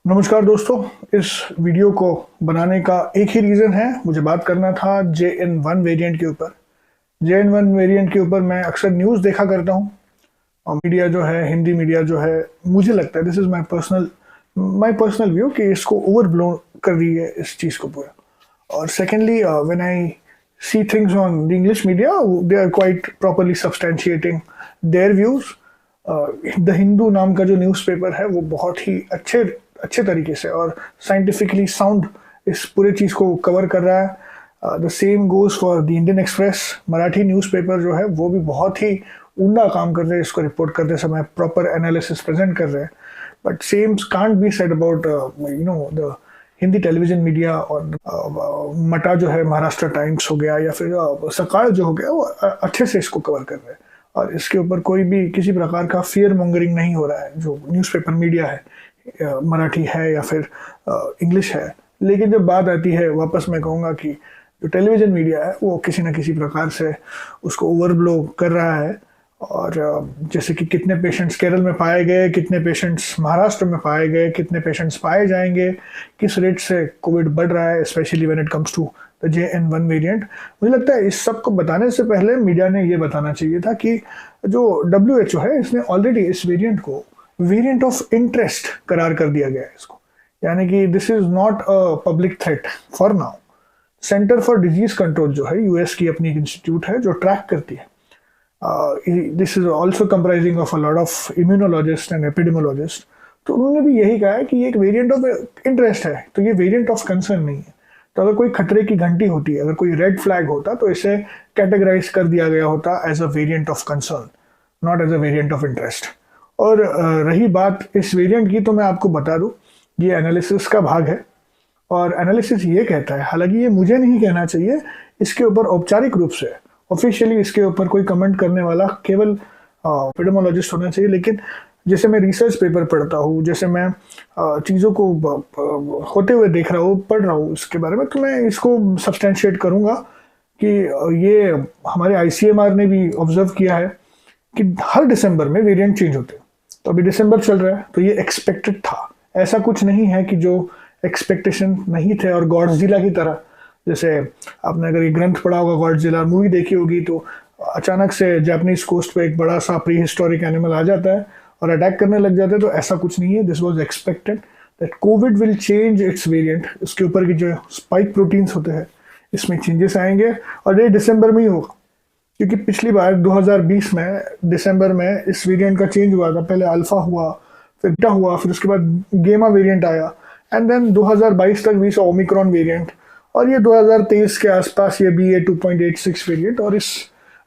नमस्कार दोस्तों। इस वीडियो को बनाने का एक ही रीज़न है, मुझे बात करना था JN1 वेरिएंट के ऊपर। JN1 वेरिएंट के ऊपर मैं अक्सर न्यूज़ देखा करता हूँ और मीडिया जो है, हिंदी मीडिया जो है, मुझे लगता है this is my personal view कि इसको ओवरब्लो कर रही है इस चीज़ को पूरा। और secondly when I see things on the English media, they are quite properly substantiating their views. The Hindu नाम का जो न्यूज़पेपर है वो बहुत ही अच्छे तरीके से और साइंटिफिकली साउंड इस पूरे चीज़ को कवर कर रहा है। The same goes for the Indian express. Marathi newspaper जो है वो भी बहुत ही उम्दा काम कर रहे हैं इसको रिपोर्ट करते समय, प्रॉपर एनालिसिस प्रेजेंट कर रहे हैं। But same can't be said about the Hindi television media. और मटा जो है, महाराष्ट्र टाइम्स हो गया या फिर सकाळ जो हो गया, वो अच्छे से इसको कवर कर रहे हैं और इसके ऊपर कोई भी किसी प्रकार का फियर मॉन्गरिंग नहीं हो रहा है। जो न्यूज़पेपर मीडिया है, मराठी है या फिर इंग्लिश है। लेकिन जब बात आती है, वापस मैं कहूँगा कि जो टेलीविज़न मीडिया है वो किसी न किसी प्रकार से उसको ओवरब्लो कर रहा है। और जैसे कि कितने पेशेंट्स केरल में पाए गए, कितने पेशेंट्स महाराष्ट्र में पाए गए, कितने पेशेंट्स पाए जाएंगे, किस रेट से कोविड बढ़ रहा है, specially when it comes to the JN1 variant. मुझे लगता है इस सब को बताने से पहले मीडिया ने ये बताना चाहिए था कि जो WHO है, इसने ऑलरेडी इस वेरिएंट को वेरिएंट ऑफ इंटरेस्ट करार कर दिया गया है इसको। यानी कि this is not a public threat for now. Centre for disease control जो है, यूएस की अपनी एक इंस्टीट्यूट है जो ट्रैक करती है। This is also comprising of a lot of immunologist and epidemiologist. तो उन्होंने भी यही कहा है कि ये एक वेरिएंट ऑफ इंटरेस्ट है, तो ये वेरिएंट ऑफ कंसर्न नहीं है। तो अगर कोई खतरे की घंटी होती है, अगर कोई रेड फ्लैग होता, तो इसे कैटेगराइज कर दिया गया होता as a variant of concern, not as a variant of interest. और रही बात इस वेरिएंट की, तो मैं आपको बता दूं, ये एनालिसिस का भाग है और एनालिसिस ये कहता है, हालांकि ये मुझे नहीं कहना चाहिए, इसके ऊपर औपचारिक रूप से ऑफिशियली इसके ऊपर कोई कमेंट करने वाला केवल एपिडेमोलॉजिस्ट होना चाहिए। लेकिन जैसे मैं रिसर्च पेपर पढ़ता हूँ, जैसे मैं चीज़ों को होते हुए देख रहा हूँ, पढ़ रहा हूँ इसके बारे में, तो मैं इसको सब्सटेंशिएट करूँगा कि ये हमारे ICMR ने भी ऑब्जर्व किया है कि हर दिसंबर में वेरिएंट चेंज होते हैं। तो अभी दिसंबर चल रहा है, तो ये एक्सपेक्टेड था। ऐसा कुछ नहीं है कि जो एक्सपेक्टेशन नहीं थे। और गॉडजिला की तरह, जैसे आपने अगर ये ग्रंथ पढ़ा होगा, गॉडजिला मूवी देखी होगी, तो अचानक से जापानीज कोस्ट पे एक बड़ा सा प्री हिस्टोरिक एनिमल आ जाता है और अटैक करने लग जाते हैं। तो ऐसा कुछ नहीं है। This was expected that Covid will change it's variant. इसके ऊपर की जो स्पाइक प्रोटीन्स होते हैं, इसमें चेंजेस आएंगे और ये दिसंबर में ही होगा। क्योंकि पिछली बार 2020 में दिसंबर में इस वेरिएंट का चेंज हुआ था। पहले अल्फा हुआ, फिर बीटा हुआ, फिर उसके बाद गेमा वेरिएंट आया, एंड देन 2022 तक भी सो ओमिक्रॉन वेरिएंट, और ये 2023 के आसपास ये BA.2.86 वेरिएंट। और इस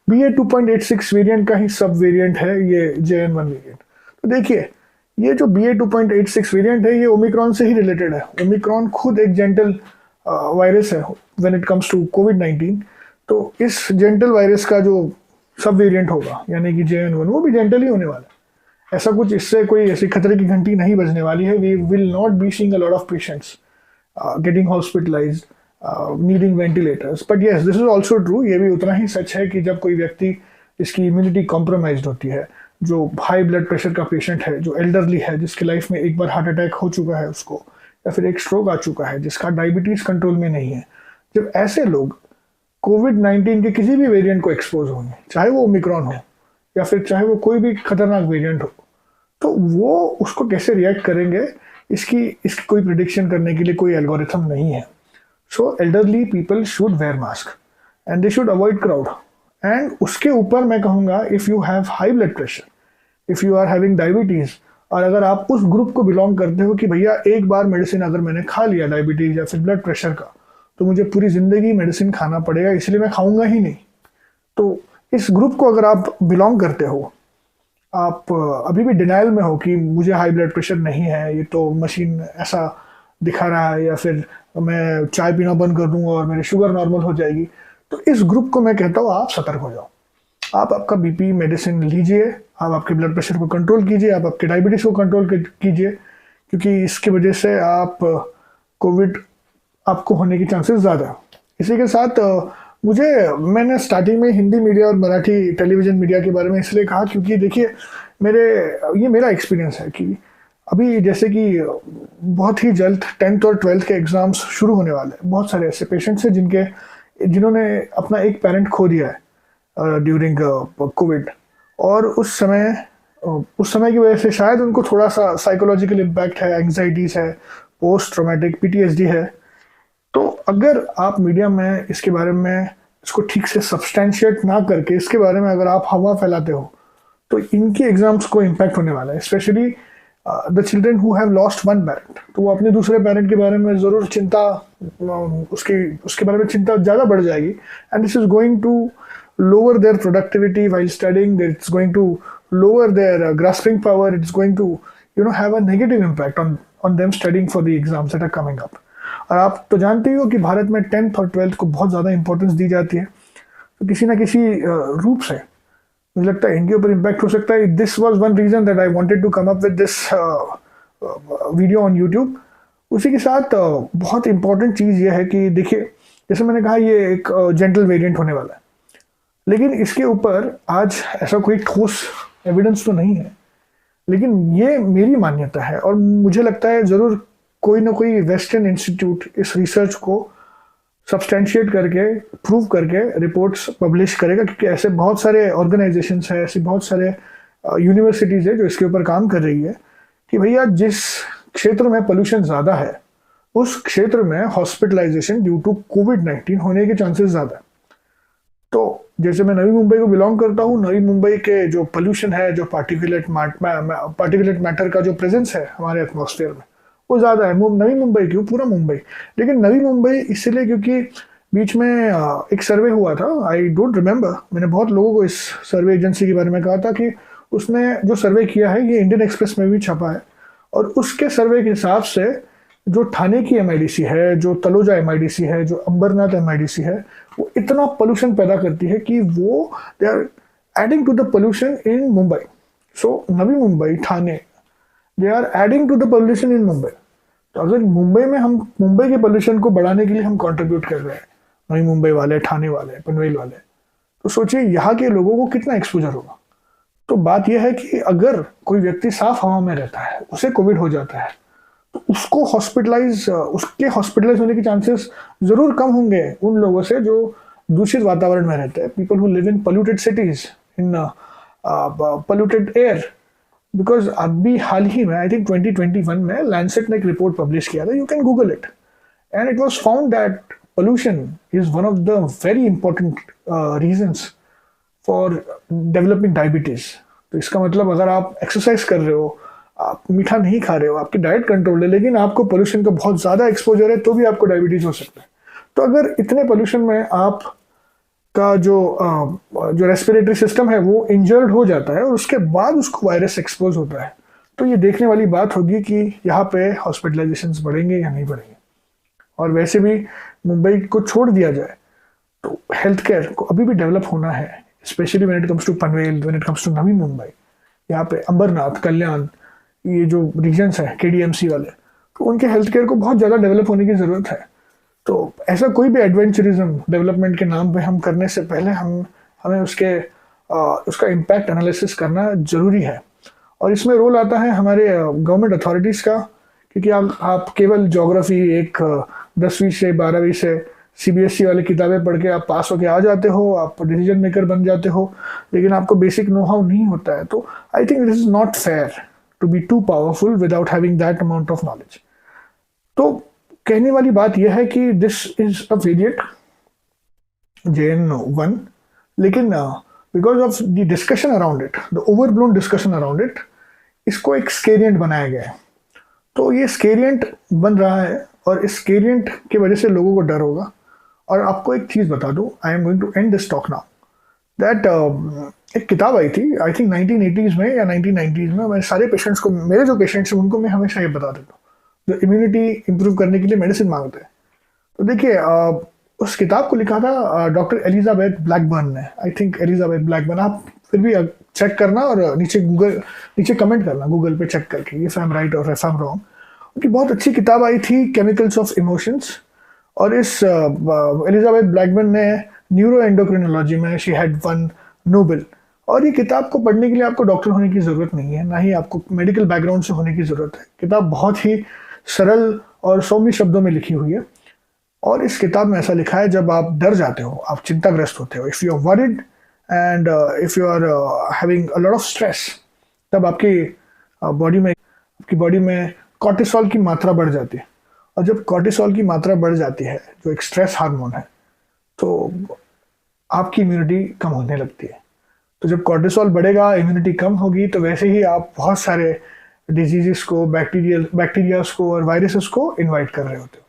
BA.2.86 वेरिएंट का ही सब वेरिएंट है ये JN1 वेरिएंट। तो देखिए, ये जो BA.2.86 वेरिएंट है, ये ओमिक्रॉन से ही रिलेटेड है। ओमिक्रॉन खुद एक जेंटल वायरस है व्हेन इट कम्स टू कोविड-19। तो इस जेंटल वायरस का जो सब वेरिएंट होगा, यानी कि JN1, वो भी जेंटल ही होने वाला है। ऐसा कुछ, इससे कोई ऐसी खतरे की घंटी नहीं बजने वाली है। We will not be seeing a lot of patients getting hospitalised, needing ventilators. But yes, this is also true. ये भी उतना ही सच है कि जब कोई व्यक्ति, इसकी इम्यूनिटी कॉम्प्रोमाइज्ड होती है, जो हाई ब्लड प्रेशर का पेशेंट है, जो एल्डरली है, जिसकी लाइफ में एक बार हार्ट अटैक हो चुका है उसको, या फिर एक स्ट्रोक आ चुका है, जिसका डायबिटीज कंट्रोल में नहीं है, जब ऐसे लोग कोविड-19 के किसी भी वेरिएंट को एक्सपोज होंगे, चाहे वो ओमिक्रॉन हो या फिर चाहे वो कोई भी खतरनाक वेरिएंट हो, तो वो उसको कैसे रिएक्ट करेंगे, इसकी कोई प्रिडिक्शन करने के लिए कोई एल्गोरिथम नहीं है। So elderly people should wear mask and they should avoid crowd. And उसके ऊपर मैं कहूँगा, if you have high blood pressure, if you are having diabetes, और अगर आप उस ग्रुप को बिलोंग करते हो कि भैया एक बार मेडिसिन अगर मैंने खा लिया डायबिटीज़ या फिर ब्लड प्रेशर का, तो मुझे पूरी ज़िंदगी मेडिसिन खाना पड़ेगा, इसलिए मैं खाऊंगा ही नहीं। तो इस ग्रुप को अगर आप बिलोंग करते हो, आप अभी भी डिनाइल में हो कि मुझे हाई ब्लड प्रेशर नहीं है, ये तो मशीन ऐसा दिखा रहा है, या फिर मैं चाय पीना बंद कर दूंगा और मेरी शुगर नॉर्मल हो जाएगी, तो इस ग्रुप को मैं कहता हूँ आप सतर्क हो जाओ। आप आपका BP मेडिसिन लीजिए, आप आपके ब्लड प्रेशर को कंट्रोल कीजिए, आप आपके डायबिटीज़ को कंट्रोल कीजिए, क्योंकि इसकी वजह से आप कोविड आपको होने की चांसेस ज़्यादा है। इसी के साथ मैंने स्टार्टिंग में हिंदी मीडिया और मराठी टेलीविज़न मीडिया के बारे में इसलिए कहा क्योंकि देखिए, ये मेरा एक्सपीरियंस है कि अभी जैसे कि बहुत ही जल्द 10th और 12th के एग्ज़ाम्स शुरू होने वाले हैं। बहुत सारे ऐसे पेशेंट्स हैं जिन्होंने अपना एक पेरेंट खो दिया है ड्यूरिंग कोविड, और उस समय की वजह से शायद उनको थोड़ा सा साइकोलॉजिकल इम्पैक्ट है, एंग्जाइटीज है, पोस्ट ट्रॉमेटिक पीटीएसडी है। तो अगर आप मीडिया में इसके बारे में इसको ठीक से सब्सटैंशिएट ना करके इसके बारे में अगर आप हवा फैलाते हो, तो इनके एग्जाम्स को इम्पैक्ट होने वाला है, specially the children who have lost one parent. तो वो अपने दूसरे पेरेंट के बारे में ज़रूर चिंता, उसके बारे में चिंता ज़्यादा बढ़ जाएगी, and this is going to lower their productivity while studying. It's going to lower their grasping power. It's going to have a negative impact on them studying for the exams that are coming up. और आप तो जानते ही हो कि भारत में 10th और 12th को बहुत ज़्यादा इंपॉर्टेंस दी जाती है, तो किसी ना किसी रूप से मुझे लगता है इनके ऊपर इम्पैक्ट हो सकता है। This was one reason that I wanted to come up with this video on YouTube. उसी के साथ बहुत इंपॉर्टेंट चीज़ ये है कि देखिए, जैसे मैंने कहा, ये एक जेंटल वेरिएंट होने वाला है, लेकिन इसके ऊपर आज ऐसा कोई ठोस एविडेंस तो नहीं है, लेकिन ये मेरी मान्यता है और मुझे लगता है ज़रूर कोई ना कोई वेस्टर्न इंस्टीट्यूट इस रिसर्च को सब्सटैंशिएट करके, प्रूव करके रिपोर्ट्स पब्लिश करेगा, क्योंकि ऐसे बहुत सारे ऑर्गेनाइजेशंस हैं, ऐसी बहुत सारे यूनिवर्सिटीज़ है जो इसके ऊपर काम कर रही है कि भैया जिस क्षेत्र में पोल्यूशन ज़्यादा है उस क्षेत्र में हॉस्पिटलाइजेशन ड्यू टू कोविड-19 होने के चांसेस ज़्यादा है। तो जैसे मैं नवी मुंबई को बिलोंग करता हूँ, नवी मुंबई के जो पोल्यूशन है, जो पार्टिकुलेट मैटर का जो प्रेजेंस है हमारे एटमॉस्फेयर में, वो ज़्यादा है नवी मुंबई क्यों, पूरा मुंबई। लेकिन नवी मुंबई इसलिए क्योंकि बीच में एक सर्वे हुआ था, आई डोंट रिमेंबर, मैंने बहुत लोगों को इस सर्वे एजेंसी के बारे में कहा था कि उसने जो सर्वे किया है ये इंडियन एक्सप्रेस में भी छपा है, और उसके सर्वे के हिसाब से जो ठाणे की एमआईडीसी है, जो तलोजा एमआईडीसी है, जो अंबरनाथ एमआईडीसी है, वो इतना पोल्यूशन पैदा करती है कि वो they are adding to the pollution in Mumbai. So Navi Mumbai, Thane, they are adding to the pollution in Mumbai. तो अगर मुंबई में हम मुंबई के पोल्यूशन को बढ़ाने के लिए हम कंट्रीब्यूट कर रहे हैं, नवी मुंबई वाले, ठाणे वाले, पनवेल वाले, तो सोचिए यहाँ के लोगों को कितना एक्सपोजर होगा। तो बात यह है कि अगर कोई व्यक्ति साफ हवा में रहता है, उसे कोविड हो जाता है, तो उसके हॉस्पिटलाइज होने के चांसेस जरूर कम होंगे उन लोगों से जो दूषित वातावरण में रहते हैं, people who live in polluted cities, in polluted air. Because अभी हाल ही में, आई थिंक 2021 में, लैंसेट ने एक रिपोर्ट पब्लिश किया था, you can Google it, and it was found that pollution is one of the very important reasons for developing diabetes. तो इसका मतलब अगर आप एक्सरसाइज कर रहे हो, आप मीठा नहीं खा रहे हो, आपकी डाइट कंट्रोल है, लेकिन आपको पोल्यूशन का बहुत ज़्यादा एक्सपोजर है, तो भी आपको डायबिटीज़ हो सकता है। तो अगर इतने पोल्यूशन में आप का जो रेस्पिरेटरी सिस्टम है वो इंजर्ड हो जाता है और उसके बाद उसको वायरस एक्सपोज होता है, तो ये देखने वाली बात होगी कि यहाँ पे हॉस्पिटलाइजेशंस बढ़ेंगे या नहीं बढ़ेंगे। और वैसे भी मुंबई को छोड़ दिया जाए तो हेल्थ केयर को अभी भी डेवलप होना है, specially when it comes to Panvel, when it comes to Navi Mumbai, यहाँ पे अंबरनाथ, कल्याण, ये जो रीजन्स हैं केडीएमसी वाले, तो उनके हेल्थ केयर को बहुत ज़्यादा डेवलप होने की ज़रूरत है। तो ऐसा कोई भी एडवेंचरिज्म डेवलपमेंट के नाम पे हम करने से पहले हमें उसका इम्पैक्ट एनालिसिस करना ज़रूरी है। और इसमें रोल आता है हमारे गवर्नमेंट अथॉरिटीज़ का, क्योंकि आप केवल ज्योग्राफी एक 10वीं से 12वीं से सीबीएसई वाली किताबें पढ़ के आप पास होके आ जाते हो, आप डिसीजन मेकर बन जाते हो, लेकिन आपको बेसिक नो हाउ नहीं होता है। तो I think this is not fair to be too powerful without having that amount of knowledge. तो कहने वाली बात यह है कि this is a variant JN1, लेकिन because of the discussion around it, the overblown discussion around it, इसको एक स्केरियंट बनाया गया है। तो ये स्केरियंट बन रहा है और इस स्केरियंट की वजह से लोगों को डर होगा। और आपको एक चीज़ बता दूँ, I am going to end this talk now, that एक किताब आई थी, आई थिंक 1980s में या 1990s में। मैं सारे पेशेंट्स को, मेरे जो पेशेंट्स हैं उनको मैं हमेशा ये बता देता हूँ, जो इम्यूनिटी इंप्रूव करने के लिए मेडिसिन मांगते हैं। तो देखिए, उस किताब को लिखा था डॉक्टर एलिजाबेथ ब्लैकबर्न ने, आई थिंक एलिजाबेथ ब्लैकबर्न। आप फिर भी चेक करना और नीचे कमेंट करना गूगल पे चेक करके, इफ आई एम राइट और इफ आई एम रॉन्ग। उनकी बहुत अच्छी किताब आई थी, केमिकल्स ऑफ इमोशंस। और इस एलिजाबेथ ब्लैकबर्न ने न्यूरो एंडोक्रिनोलॉजी में शी हैड वन नोबेल, और ये किताब को पढ़ने के लिए आपको डॉक्टर होने की ज़रूरत नहीं है, ना ही आपको मेडिकल बैकग्राउंड से होने की ज़रूरत है। किताब बहुत ही सरल और सौम्य शब्दों में लिखी हुई है। और इस किताब में ऐसा लिखा है, जब आप डर जाते हो, आप चिंताग्रस्त होते हो, if you are worried and if you are having a lot of stress, तब आपकी बॉडी में कॉर्टिसोल की मात्रा बढ़ जाती है। और जब कॉर्टिसोल की मात्रा बढ़ जाती है, जो एक स्ट्रेस हार्मोन है, तो आपकी इम्यूनिटी कम होने लगती है। तो जब कॉर्टिसोल बढ़ेगा, इम्यूनिटी कम होगी, तो वैसे ही आप बहुत सारे डिजीजेस को, बैक्टीरियाज को और वायरसेस को इनवाइट कर रहे होते हो।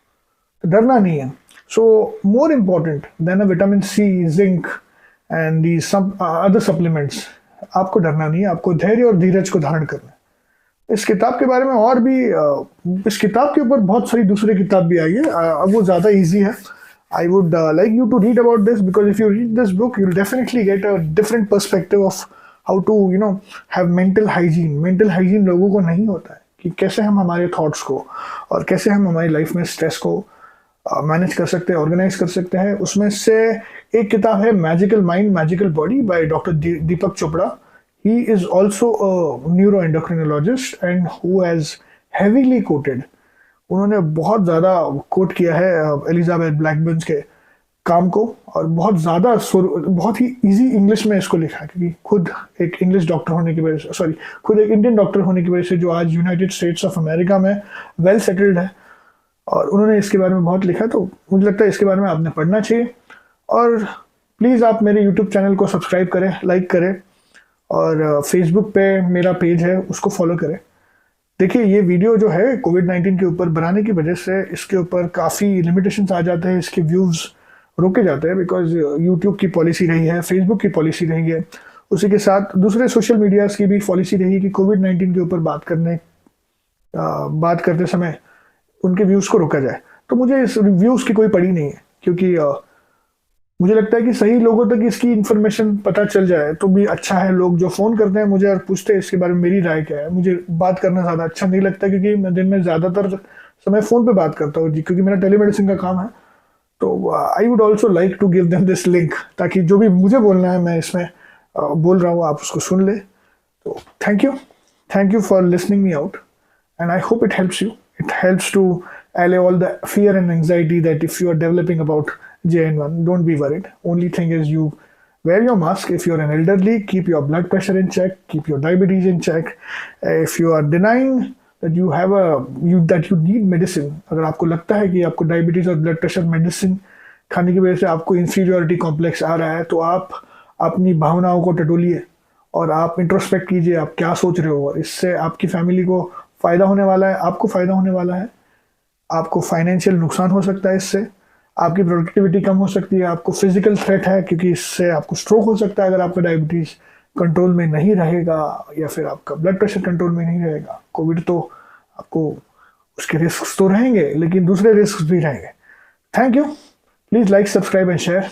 तो डरना नहीं है। So more important than a vitamin C, zinc and the some other supplements, आपको डरना नहीं है, आपको धैर्य और धीरज को धारण करना है। इस किताब के बारे में और भी इस किताब के ऊपर बहुत सारी दूसरी किताब भी आई है। अब वो ज़्यादा ईजी है। I would like you to read about this, because if you read this book, you'll definitely get a different perspective of how to, have mental hygiene. Mental hygiene लोगों को नहीं होता है कि कैसे हम हमारे थॉट्स को और कैसे हम हमारी लाइफ में स्ट्रेस को मैनेज कर सकते हैं, ऑर्गेनाइज कर सकते हैं। उसमें से एक किताब है magical mind magical body by doctor Deepak Chopra. He is also a neuro endocrinologist and who has heavily coated, उन्होंने बहुत ज़्यादा कोट किया है एलिजाबेथ ब्लैकबर्न के काम को, और बहुत ही इजी इंग्लिश में इसको लिखा है, क्योंकि खुद एक इंग्लिश डॉक्टर होने की वजह से, खुद एक इंडियन डॉक्टर होने की वजह से, जो आज यूनाइटेड स्टेट्स ऑफ अमेरिका में वेल सेटल्ड है, और उन्होंने इसके बारे में बहुत लिखा। तो मुझे लगता है इसके बारे में आपने पढ़ना चाहिए। और प्लीज़ आप मेरे यूट्यूब चैनल को सब्सक्राइब करें, लाइक करें, और फेसबुक पे मेरा पेज है उसको फॉलो करें। देखिए, ये वीडियो जो है कोविड-19 के ऊपर बनाने की वजह से इसके ऊपर काफ़ी लिमिटेशंस आ जाते हैं, इसके व्यूज़ रोके जाते हैं, बिकॉज यूट्यूब की पॉलिसी रही है, फेसबुक की पॉलिसी रही है, उसी के साथ दूसरे सोशल मीडियाज़ की भी पॉलिसी रही है कि कोविड-19 के ऊपर बात करते समय उनके व्यूज़ को रोका जाए। तो मुझे इस व्यूज़ की कोई पड़ी नहीं है, क्योंकि मुझे लगता है कि सही लोगों तक इसकी इन्फॉर्मेशन पता चल जाए तो भी अच्छा है। लोग जो फ़ोन करते हैं मुझे और पूछते हैं इसके बारे में मेरी राय क्या है, मुझे बात करना ज़्यादा अच्छा नहीं लगता, क्योंकि मैं दिन में ज़्यादातर समय फ़ोन पे बात करता हूँ, क्योंकि मेरा टेलीमेडिसिन का काम है। तो I would also like to give them this link, ताकि जो भी मुझे बोलना है मैं इसमें बोल रहा हूँ, आप उसको सुन ले। तो thank you for listening me out, and I hope it helps you. It helps to allay all the fear and anxiety that if you are developing about JN1, don't be worried. Only thing is you wear your mask. If you're an elderly, keep your blood pressure in check, keep your diabetes in check. If you are denying that you need medicine, अगर आपको लगता है कि आपको diabetes और blood pressure medicine खाने की वजह से आपको इंफीरियोरिटी कॉम्प्लेक्स आ रहा है, तो आप अपनी भावनाओं को टटोलिए और आप इंट्रोस्पेक्ट कीजिए, आप क्या सोच रहे हो, और इससे आपकी फैमिली को फ़ायदा होने वाला है, आपको फ़ायदा होने वाला है, आपको फाइनेंशियल नुकसान हो सकता है, इससे आपकी प्रोडक्टिविटी कम हो सकती है, आपको फिजिकल थ्रेट है, क्योंकि इससे आपको स्ट्रोक हो सकता है अगर आपका डायबिटीज़ कंट्रोल में नहीं रहेगा, या फिर आपका ब्लड प्रेशर कंट्रोल में नहीं रहेगा। कोविड तो आपको उसके रिस्क तो रहेंगे, लेकिन दूसरे रिस्क भी रहेंगे। Thank you. Please like, subscribe and share.